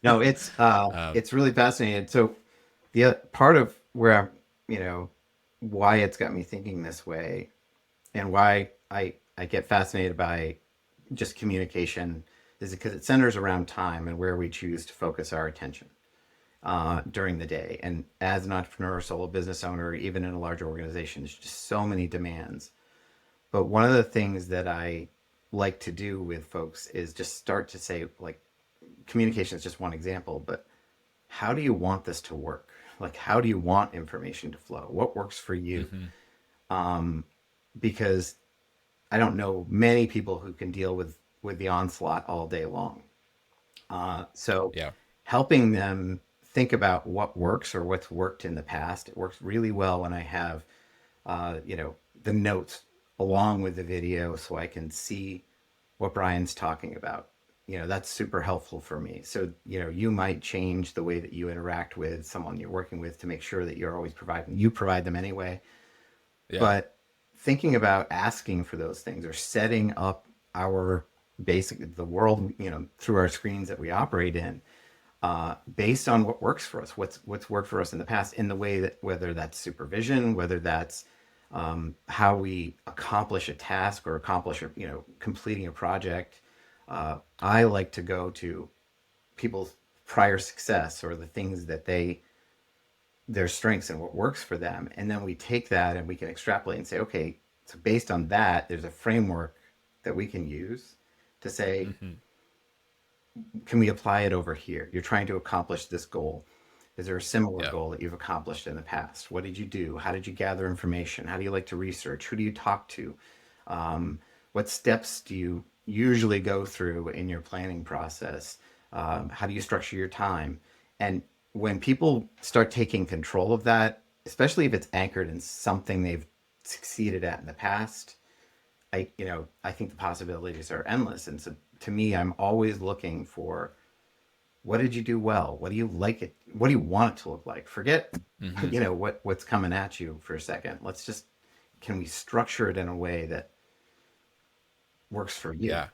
No, Um, it's really fascinating. So the part of where I'm, why it's got me thinking this way, and why I get fascinated by just communication, is because it centers around time and where we choose to focus our attention during the day. And as an entrepreneur, solo business owner, even in a large organization, there's just so many demands. But one of the things that I like to do with folks is just start to say, like, communication is just one example, but how do you want this to work? Like, how do you want information to flow? What works for you? mhm. Um, because I don't know many people who can deal with the onslaught all day long. So Yeah. helping them think about what works or what's worked in the past. It works really well when I have, the notes along with the video so I can see what Brian's talking about. That's super helpful for me. So, you might change the way that you interact with someone you're working with to make sure that you're always providing, you provide them anyway. Yeah. But thinking about asking for those things or setting up our the world, through our screens that we operate in, based on what works for us, what's worked for us in the past, in the way that, whether that's supervision, whether that's how we accomplish a task or completing a project. I like to go to people's prior success or the things that their strengths and what works for them, and then we take that and we can extrapolate and say, okay, so based on that, there's a framework that we can use to say, Hmm. can we apply it over here? You're trying to accomplish this goal. Is there a similar Yeah. goal that you've accomplished in the past? What did you do? How did you gather information? How do you like to research? Who do you talk to? Um, what steps do you usually go through in your planning process? How do you structure your time? And when people start taking control of that, especially if it's anchored in something they've succeeded at in the past, I think the possibilities are endless. And so to me, I'm always looking for, what did you do well? What do you like it? What do you want it to look like? Forget, Hmm. what's coming at you for a second. Let's just, can we structure it in a way that works for you? Yeah.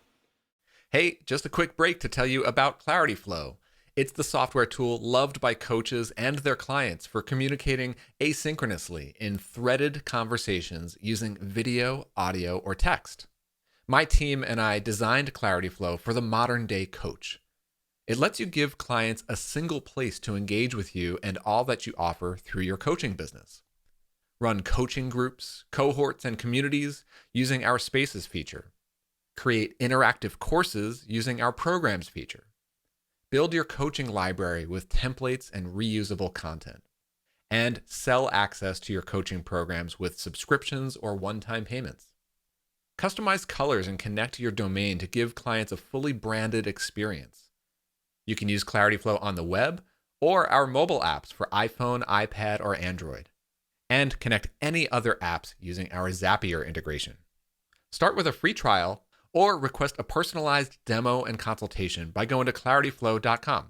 Hey, just a quick break to tell you about Clarityflow. It's the software tool loved by coaches and their clients for communicating asynchronously in threaded conversations using video, audio, or text. My team and I designed Clarityflow for the modern day coach. It lets you give clients a single place to engage with you and all that you offer through your coaching business. Run coaching groups, cohorts, and communities using our Spaces feature. Create interactive courses using our Programs feature. Build your coaching library with templates and reusable content. And sell access to your coaching programs with subscriptions or one time payments. Customize colors and connect your domain to give clients a fully branded experience. You can use Clarityflow on the web or our mobile apps for iPhone, iPad, or Android. And connect any other apps using our Zapier integration. Start with a free trial or request a personalized demo and consultation by going to clarityflow.com.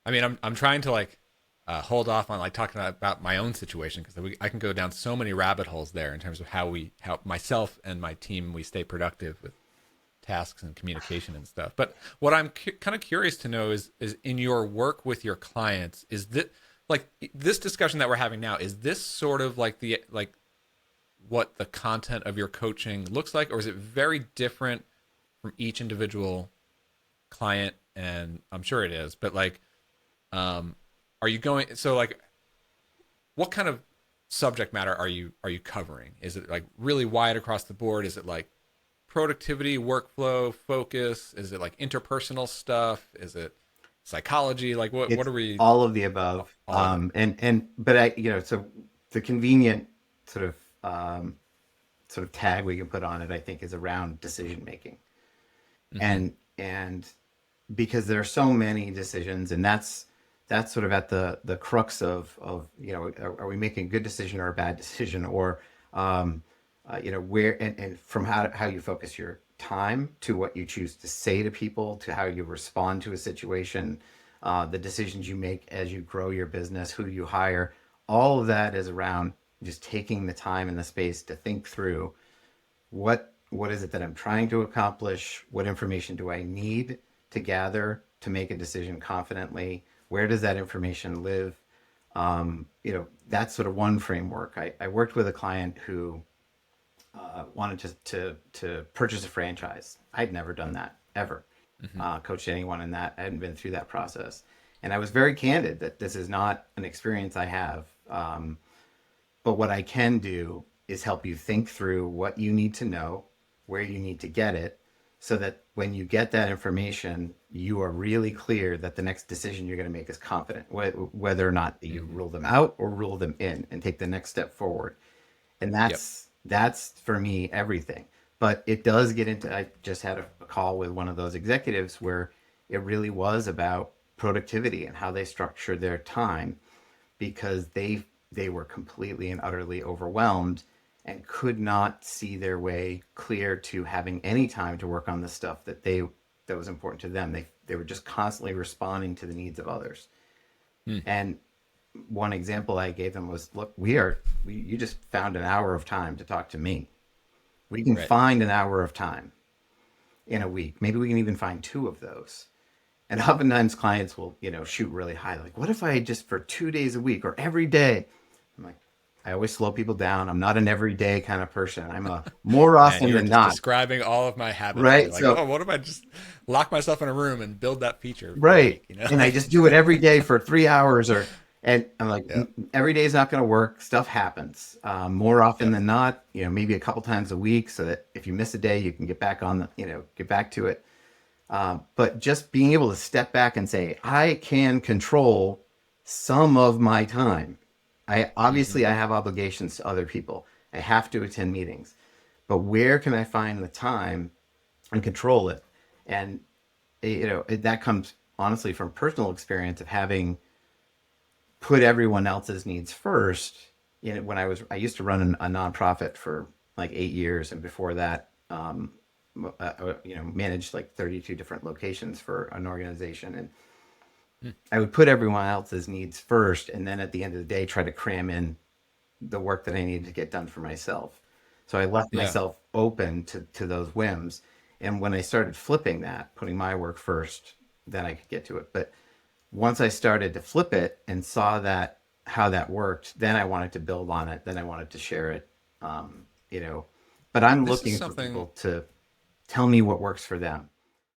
I mean, I'm trying to hold off on like talking about my own situation because I can go down so many rabbit holes there in terms of how myself and my team we stay productive with tasks and communication and stuff. But what I'm kind of curious to know is in your work with your clients, is that like this discussion that we're having now, is this sort of like the like what the content of your coaching looks like, or is it very different from each individual client? And I'm sure it is, but like, um, are you going? So like, what kind of subject matter are you covering? Is it like really wide across the board? Is it like productivity, workflow, focus? Is it like interpersonal stuff? Is it psychology? Like what It's are we? all of the above. All of it. But so the convenient sort of, tag we can put on it, I think, is around decision making. Mm-hmm. And because there are so many decisions, and that's sort of at the crux of, are we making a good decision or a bad decision, or where, and from how you focus your time to what you choose to say to people, to how you respond to a situation, the decisions you make as you grow your business, who you hire. All of that is around just taking the time and the space to think through, what is it that I'm trying to accomplish? What information do I need to gather? to make a decision confidently? Where does that information live? That's sort of one framework. I worked with a client who wanted to purchase a franchise. I'd never done that ever. Hmm. Coached anyone in that. I hadn't been through that process, and I was very candid that this is not an experience I have. But what I can do is help you think through what you need to know, where you need to get it, so that when you get that information, you are really clear that the next decision you're going to make is confident, whether or not you Hmm. rule them out or rule them in and take the next step forward. And Yep. that's for me everything. But it does get into, I just had a call with one of those executives where it really was about productivity and how they structure their time, because they were completely and utterly overwhelmed and could not see their way clear to having any time to work on the stuff that was important to them. They were just constantly responding to the needs of others. Mm. And one example I gave them was, look, you just found an hour of time to talk to me. We can Right. find an hour of time in a week. Maybe we can even find two of those. And oftentimes clients will, shoot really high. Like, what if I just for 2 days a week or every day? I'm like, I always slow people down. I'm not an everyday kind of person. I'm a more Man, often you were than just not. describing all of my habits. You're Right. like, So, oh, what if I just lock myself in a room and build that feature for a right. week? You know, And I like, just do it every day for 3 hours and I'm like, yeah, every day is not going to work. Stuff happens more often yeah, than not, maybe a couple times a week so that if you miss a day, you can get back on get back to it. But just being able to step back and say, I can control some of my time. hmm, I have obligations to other people. I have to attend meetings, but where can I find the time and control it? And that comes honestly from personal experience of having put everyone else's needs first. When I used to run a nonprofit for like 8 years, and before that, managed like 32 different locations for an organization, and hmm, I would put everyone else's needs first, and then at the end of the day, try to cram in the work that I needed to get done for myself. So I left yeah. myself open to those whims. And when I started flipping that, putting my work first, then I could get to it. But once I started to flip it and saw that how that worked, then I wanted to build on it. Then I wanted to share it. Um, you know, but I'm This is looking for something people to tell me what works for them.